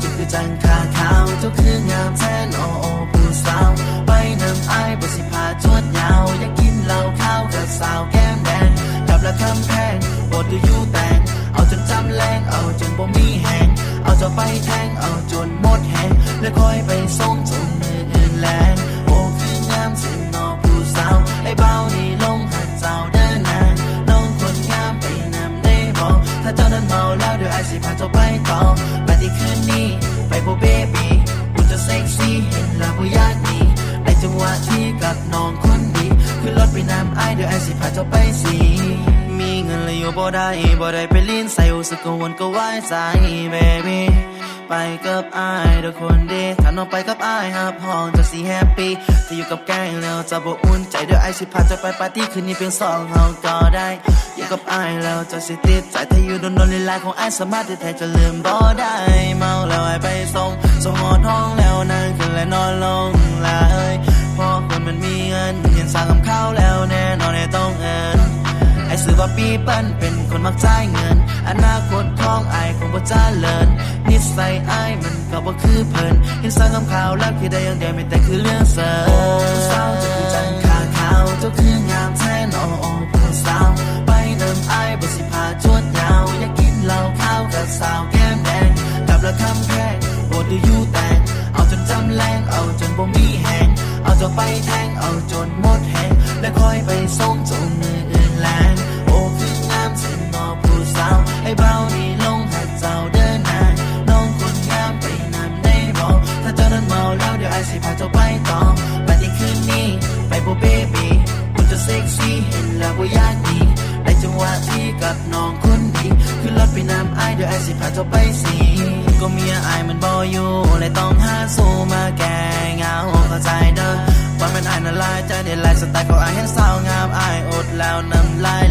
จะคือจังขาขาวเจ้าคืองามแทนโอโอผู้สาวไปน้ำไอ้บ่สิพาชวดยาวอยากกินเหล้าข้าวกับสาวแก้มแดงกับละคำแพงบทดูยูแต่งเอาจนจำแรงเอาจนบ่มีแหงเอาเจ้าไปแทงเอาจนหมดแหงแล้วค่อยไปส่งจนมืออื่นแลงโอ้คืองามเส้นนอผู้สาวไอ้เบานี่ลงหักเจ้าเดินนางน้องคนงามไปนำได้บอกถ้าเจ้านั้นเมาแล้วเดี๋ยวไอ้สิพาเจ้าไปต่อปฏิคืนนี้ไปโบเบบี้บุญจะเซ็กซี่เห็นแล้วบ่อยากหนีในจังหวะที่กับน้องคนดีขึ้นรถไปนำไอ้เดี๋ยวไอ้สิพาเจ้าไปสิมีเงินเลยอยู่บ่ได้ไปลิ้นใส่อุสกวนก็ไว้ใจเบบี้ไปกับไอ้เดี๋ยวคนดีถ้าน้องไปกับไอ้ฮับห้องจะสิแฮปปี้จะอยู่กับแก๊งแล้วจะบ่อุ่นใจเดี๋ยวไอ้สิพาจะไปปาร์ตี้คืนนี้เพียง2เฮาก็ได้อยู่กับไอ้แล้วจะสิติดใจถ้าอยู่โดนลีลาของไอ้สามารถที่แท้จะลืมบ่ได้เมาแล้วไอ้ไปส่งหอดห้องแล้วนั่งขึ้นและนอนลงละเอ้ยพอคนมันมีเงินเห็นสั่งกับข้าวแล้วแน่นอนให้ต้องเอินไอ้ซื้อว่าปีเปิ้ลเป็นคนมักจ่ายเงินอนาคตของไอ้คงบ่เจริญนิสัยไอ้มันก็บ่คือเพิ่นเห็นสั่งกับข้าวแล้วคิดได้อย่างเดียวไม่แต่คือเรื่องเสิร์ฟสาวจะคือจังขาขาวเจ้าคืองามแท้นโอ้โอ้ผู้สาวไปเดิมไอ้บ่สิพาชวดยาวอยากกินเหล้าข้าวกับสาวแก้มแดงกับละคำแพงโบดดูยูแต่งเอาจนจำแรงเอาจนบ่มีแหงเอาเจ้าไปแทงเอาจนหมดแหงแล้วค่อยไปส่งจนมืออื่นแลงโอ้คืองามเส้นนอผู้สาวไอ้เบานี่ลงหักเจ้าเดินนางน้องคนงามไปนำได้บอกถ้าเจ้านั้นเมาแล้วเดี๋ยวไอ้สิพาเจ้าไปต่อปฏิคืนนี้ไปโบเบบี้บุญจะเซ็กซี่เห็นแล้วบ่อยากหนีในจังหวะที่กับน้องคนดีขึ้นรถไปนำไอ้เดี๋ยวไอ้สิพาเจ้าไปสิก็เมียไอ้มันบ่อยู่เลยต้องหาสู้มาแก้เหงาเข้าใจเด้อวันมันไอ้น่ะลายใจในลายสไตล์ของไอ้เห็นสาวงามไอ้อดแล้วน้ำลาย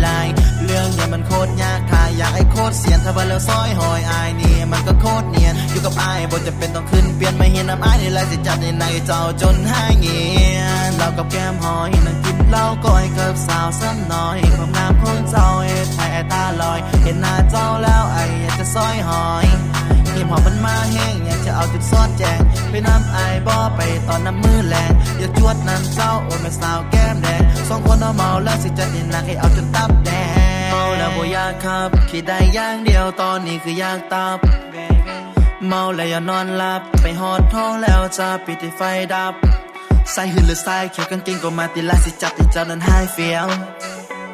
เรื่องเนี่ยมันโคตรยากถ้าอยากไอ้โคตรเสียนถ้าว่าแล้วซอยหอยไอ้นี่มันก็โคตรเนียนอยู่กับไอ้บ่จะเป็นต้องขึ้นเปลี่ยนไม่เห็นน้ำไอ้ในลายสิจัดในในเจ้าจนหายเงียนเรากับแก้มหอยนั่งกินเหล้าก้อยกับสาวซ้ำน้อยความงามของเจ้าเอ็ดให้ไอ้ตาลอยเห็นหน้าเจ้าแล้วไอ้อยากจะซอยหอยเห็นหอมมันมาแห้งอยากจะเอาจุดซ่อนแจงไปน้ำไอ้บ่ไปตอนน้ำมือแรงอย่าจวดน้ำเจ้าโอ้แม่สาวแก้มแดงสองคนเอาเมาแล้วสิจัดนี่นักให้เอาจนตับแดงเมาแล้วบ่อยากขับคิดได้อย่างเดียวตอนนี้คืออยากตับเมาแล้วอย่านอนหลับไปหอดท้องแล้วจะปิดไฟดับใส่หืนหรือใส่เขียวกางเกงก็มาติลาสิจัดให้เจ้านั้นหายเฟี้ยว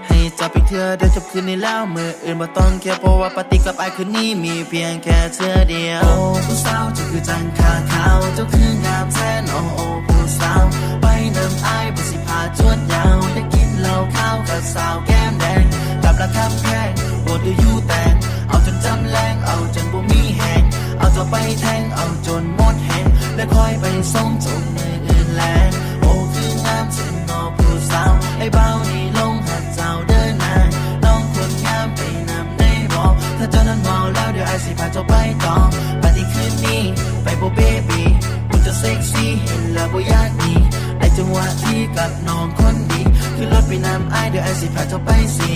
ให้เจ้าไปเถื่อเดี๋ยวจบคืนนี้แล้วมืออื่นบ่ต้องเคลียร์เพราะว่าปฏิกับไอ้คืนนี้มีเพียงแค่เธอเดียวโอ้ผู้สาวเจ้าคือจังขาขาวเจ้าคืองามแท้นโอ้โอ้ผู้สาวไปเดิมไอ้บ่สิพาชวดยาวได้กินเหล้าข้าวกับสาวแก้มแดงกับละคำแพงโบดดูยูแต่งเอาจนจำแรงเอาจนบ่มีแหงเอาเจ้าไปแทงเอาจนหมดแหงแล้วค่อยไปส่งจนมืออื่นแลงโอ้คืองามเส้นนอผู้สาวไอ้เบานี่ลงหักเจ้าเดินนางน้องคนงามไปนำได้บอกถ้าเจ้านั้นเมาแล้วเดี๋ยวไอ้สิพาเจ้าไปต่อปฏิคืนนี้ไปโบเบบี้บุญจะเซ็กซี่เห็นแล้วบ่อยากหนีในจังหวะที่กับน้องคนดีขึ้นรถไปนำไอ้เดี๋ยวไอ้สิพาเจ้าไปสิ